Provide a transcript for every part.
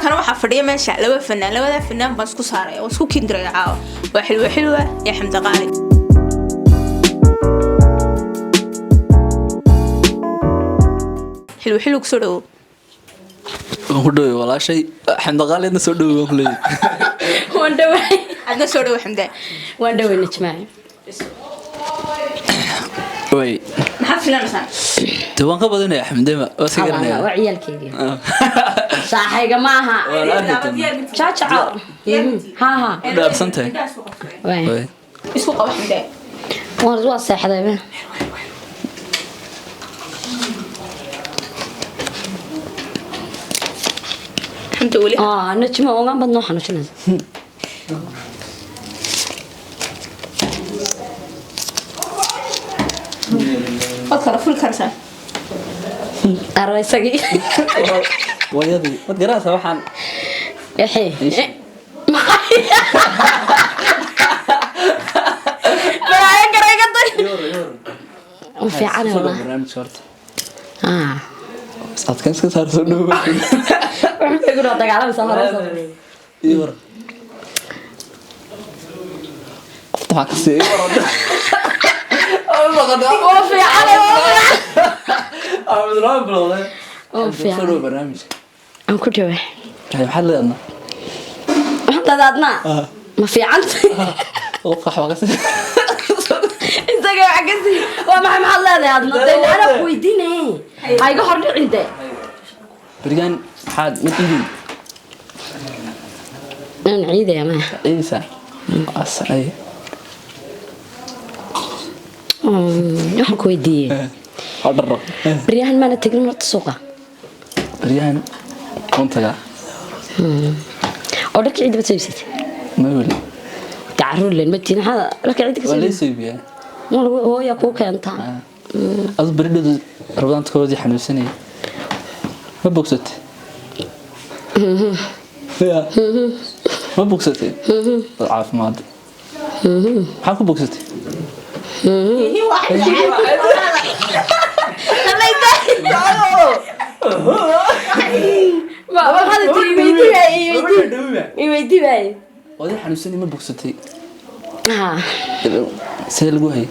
كان waxa fadhiya meesha laba fanaan baan isku saaray oo isku kindiray caawa waa xilwa ya xamda qaali xilwa ku soo dhaw ودوي ولا شيء حمد قال لنا سو دوي كلي وندوي adna soo dhaw xamda وندوي نجمعي وي maxaa filanaysaa توان ka badan yahay xamde ma oo sigarnaa وعيالكيدي صاحيga maaha chacha ha daarsantay way isku qabo xamda waa seexday xamda wali نجمة وما بدنا حنوشنا فكر فل كرسان الرئيسي ويدي ما دراسه waxaan يحي وفي عنا والله برنامج شورت صاد كان صار سنو يقولوا دغالم سهر يور تاكسي وفي عنا وفي عنا برنامج أنا كنت جوا هاي محل لنا حتى ذاتنا ما في عنا وقح وقس انت جاي عجزي وما محل هذا انا كويديني هاي قهر عنده بريان حاد ما تيجين انا عيده يا ما عيسى أسعي waxaan ku weydiiyay hadar بريان ما نتقن السوق بريان كنتها oo dharka ciid bataysid ما ولي تعرول لين متين هذا لك عيد كسر ولا يسوي هو يا كوك انت أصل بريد رمضان تكوزي حنوسني ما بوكست ما بوكستي عارف ماد حاكو بوكستي ما هذا يودي باي وادي حنوسني ما بوكستي ها سهل جوهي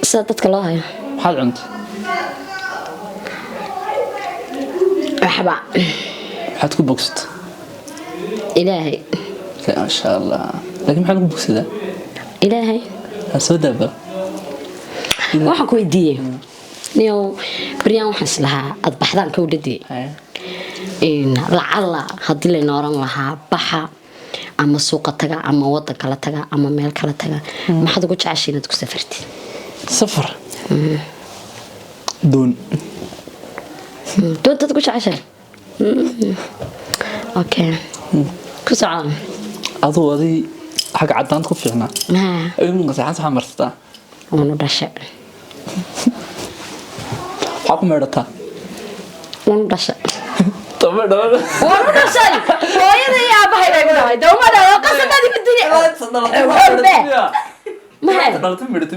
صدقت الله حال عند مرحبا حتكون بوكست إلهي ما شاء الله لكن حالكم بوكست ده إلهي هسودا بقى waxaan ku weydiiyay niyo بريان waxaan islahaa ad baxdaan ka wadadii lacala hadii la nooran lahaa baxa ama suuqa taga ama wada kala taga ama meel kala taga maxaad ugu jeceshay inaad ku safartid سفر دون doontaad ku jeceshay okay ku socon adoo adii xaq cadaan ku fiicnaa ayuu qasaxan sax marsataa wana dhashay xaq meedata wana dhashay tabaad wana dhashay hooyada iyo aabahay bay ku dhahay dawmada qasadadi ku tiri ma hay dalta meedata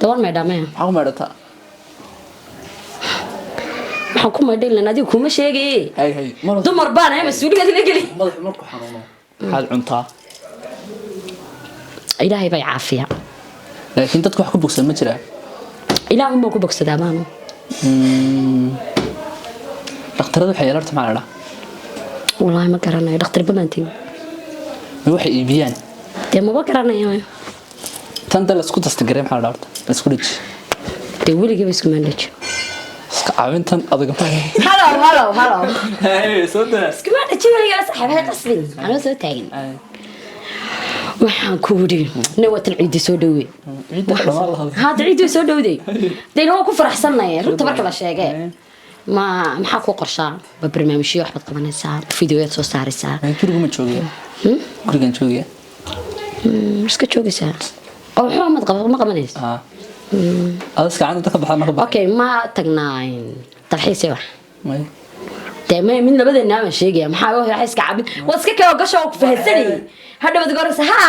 dawar meedama xaq meedata waxaan ku maydhin adigu kuma sheegay hay dumar baan ay mas'uuliyad la gali madax markuu xanuuno xal cuntaa ilaahay bay caafiya laakiin dadku wax ku bogsan ma jiraan ilaahay ma ku bogsadaa maano dhakhtaradu waxay yeelarta macna wallahi ma garanayo dhakhtar banaantii ma waxay iibiyaan dee ma garanayo tan dal isku dasta gareem xal dhaarta isku dhij dee weligiiba isku maandaj iska caawintan adiga halo hey soo daa isku maandaj weligaa saxaabada qasbin anoo soo taagin waxaan ku wadi nawatan ciidi soo dhawey hada ciidi soo dhawday dee loo ku faraxsanahay runta marka la sheegay ma maxaa ku qorshaa barnaamijyo wax bad qabanaysaa fiidiyood soo saaraysaa guriga ma joogiya gurigan joogiya iska joogaysaa oo xumad qabo ma qabanaysaa adiska canta ka baxda marka okay ma tagnaa dalxiis wax may تمام من لبدا نعم شيء ما حاول يحس كعب واسكك وقشة وفهسني هذا بدي أقول ها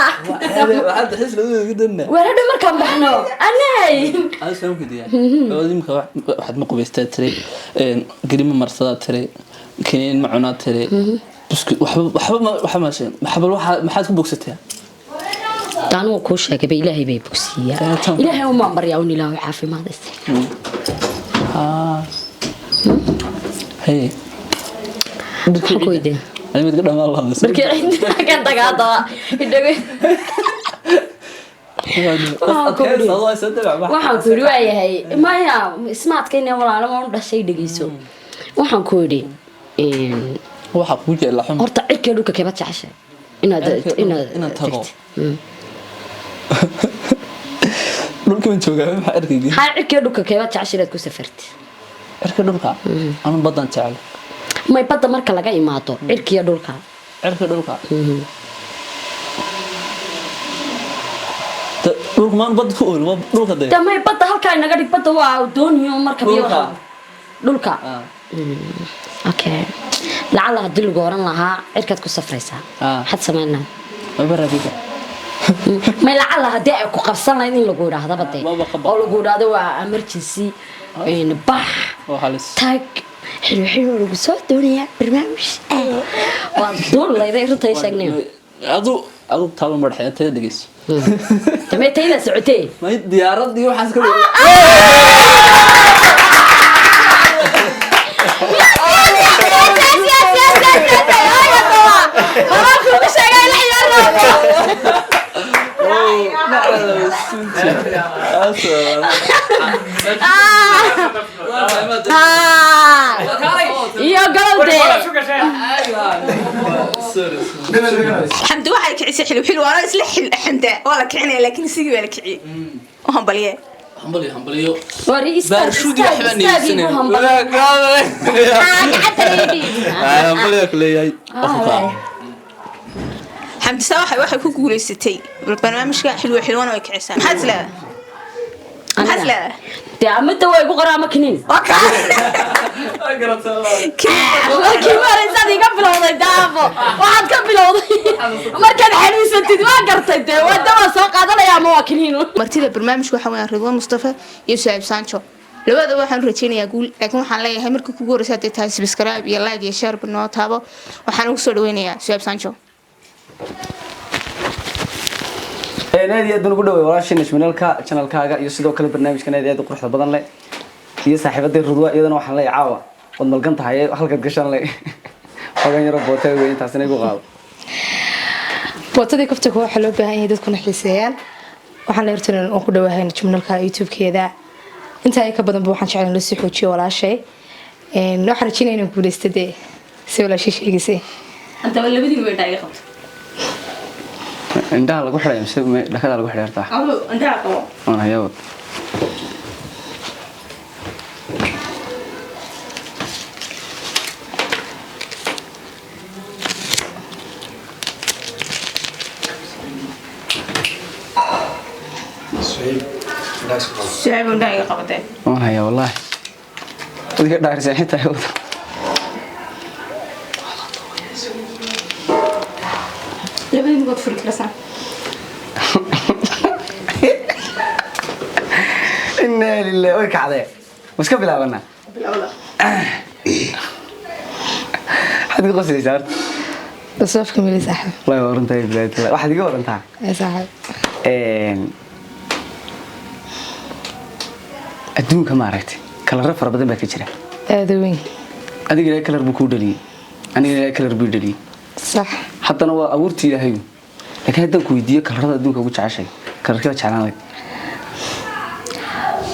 هذا حس لذيذ جدا وهذا مركب بحنا أنا هذا سلام كده يعني لازم واحد مقبل تري قريب من مرصاد تري كنين معنا تري بسكوت وحبة ماشي محبل واحد ما حد بوكستها تانو كوشة كبي إلهي بي بوكسية إلهي وما بريعون إلهي حافي ما دست هي كويدين أنا متقدم الله بس بركي كان تقاطع الدقي waxaan ku yiri waayahay maya smartkayna walaalo ma dhashay dhageyso waxaan ku yiri waxa ku jecel xum horta cirka dhulka kaba jeceshay inaad tago dhulka ma joogaa waxa arkaygi ha cirka dhulka kaba jeceshay inaad ku safartid cirka dhulka aan badan jecel may badda marka laga imaado cirka dhulka dhulka ma bad ku ool dhulka day tamay badda halka inaga dhig badda waa dooniyo marka biyo dhulka okay lacala hadii lagu oran lahaa cirkaad ku safraysaa had sameynaa ma barabiga ما لعله هدي أكو قبصنا إن لجورة هذا بدي أو لجورة هذا هو emergency إن بح تاج حلو لجسوا الدنيا برنامج وضول لا يدير تيشجنيه أدو تابع مرحلة تدقيس تمام تيلا سعتي ما هي ديارات دي وحاسك حمد واحد كعيسى حلو أنا إسلح حمد ولا كعني لكن سيجي ولا كعي وهم بليه همبليو وريس بارشودي وحبني سنة همبليو كلي حمد سواحي واحد كوكولي ستي البرنامج حلو أنا وكعيسى حزلة تعمد هو يقول قرامة كنين كبار إنسان يقبل وضع دافو واحد قبل وضع ما كان حلو ستي ما قرتي ودوا سوق هذا يا مواكنين مرتي البرنامج وحوي رضوان مصطفى يوسف سانشو labada waxaan rajeynayaa guul laakiin waxaan leeyahay marka ku gooraysaad tahay subscribe iyo like iyo share bano taabo waxaan ugu soo dhaweynayaa Suhaib Sancho naadi aad ugu dhaweey walaasheen channelkaaga iyo sidoo kale barnaamijka naadi aad u quruxda badan leh iyo saaxiibadii Rudwa iyadana waxaan leeyahay caawa wad malgan tahay halkaad gashan leh xogan yar bootay weyn taasina igu qaado bootadii kafta ku waxa loo baahan yahay dadku naxliisayaan waxaan la yartaan oo ku dhawahay channelka YouTube-keeda inta ay ka badan waxaan jeclaan la sii xoojiyo walaashay waxaan rajaynayaa inaan guuleystay si walaashay sheegisay anta labadii way dhacay qabto inta lagu xiray mise dhakada lagu xiray taa anta qabo ana yaw Suhaib unda iga qabatay haya wallahi wadiga dhaarsan xitaa yaw labadii god furkilasan inna lillahi wa kacday waska bilaabana hadi qosaysaa بصف كمل صاحب الله يورنتي بلاد واحد يقول انت يا صاحب adduunka ma aragtay kala fara badan baa ka jira aadawin adiga ilaa kala buu ku dhaliyay aniga ilaa kala buu dhaliyay صح haddana waa abuurtii ilaahay laakiin haddaan ku weydiiyo kalarada adduunka ugu jeceshay kalarka jeclaan leh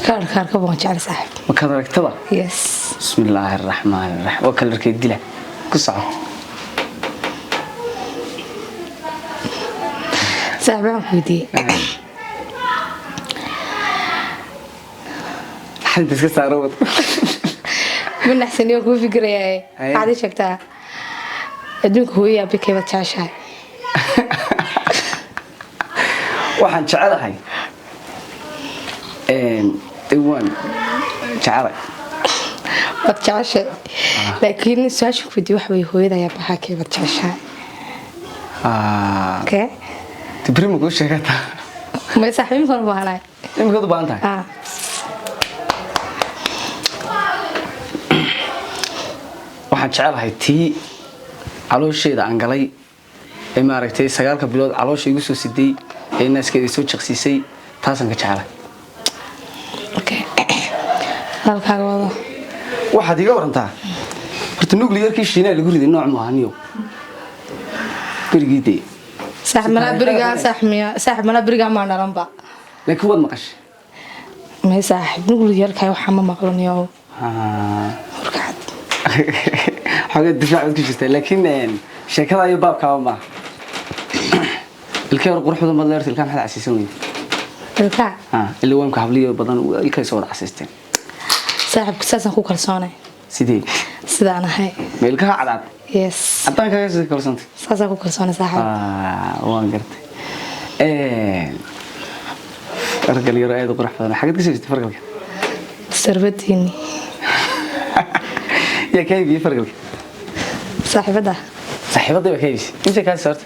كار كبون جعل صاحب ma kala aragtaba يس bismillaahir rahmaanir rahiim waa kalarka dila ku soco صاحب عمودي حد iska saaro من أحسن يوم كوفي قرية عادي شكتها أدونك هو يا بكي بتعشى waxaan jecelahay iwan jecelahay بتعشى لكن السؤال شو فيديو واحد هو يا بحكي بتعشى اوكي تبرم ku sheegata ما يصحي من ما هلاي imika u baahan tahay waxaan jecelahay tii caloosheeda aan galay ee maaragtay 9 bilood caloosha igu soo siday ee naaskeeda soo jaqsiisay taasaan ka jecelahay okay halkaaga wada waxaad iga warantaa horta nuclearkii shiinaa lagu riday nooc maahaniyo berigiidee صاحب ملا بريغا ما نلنبا laakiin waad maqashay ما صاحب نقول يالكاي waxa ma maqlanayo xaga difaac ku jirta laakiin sheekada ay baabka ma ilka yar quruxda ma leertay ilka maxad casiisan weyn ilka ilaa waanka habliyo badan ilka soo casiisteen صاحب كساسن ku kalsoonay sidee sidaan ahay meelka cadaad yes haddaan kaga sii kalsoonta saasa ku kalsoonay صاحب waan gartay fargal yar aad u qurux badan xagad ka sii fargalka sarbatini يا كيف يفرق صاحبته صاحبته كيف انت كان صرت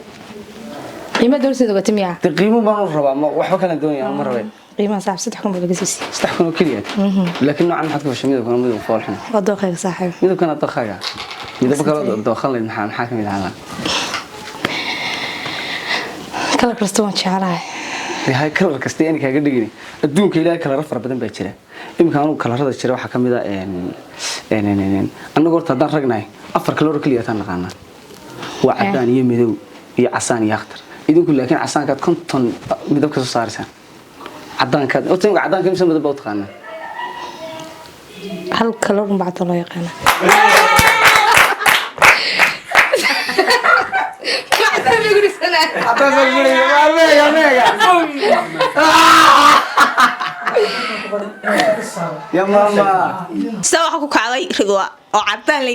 قيمه دولسه دوغتميا تقييمه ما ربا ما waxba kala doonaya ma rabay قيمه صاحب 3 كون بلغسيس 3 كون كليات لكن نوعا ما حد شميده كان ميدو فورحنا ودوخيga صاحب ميدو كان دخايا ميدو كلا دوخان لين maxaa kamid ahaa kala kasto waan jecelahay yahay kala kasta in kaaga dhigin adduunka ilaahay kala rafar badan baa jira imka anu kala rada jira waxa kamid ah anagu horta hadaan ragnahay 4 kaloor kaliya taan naqaana waa cadaan iyo midow iyo casaan iyo akhtar idinku laakiin casaankaad konton midabka soo saaraysan cadaankaad oo tan cadaanka imsa midab u taqaana hal kaloor bacda loo yaqaan يا ماما سواء حكوا علي رضوى أو عطان لي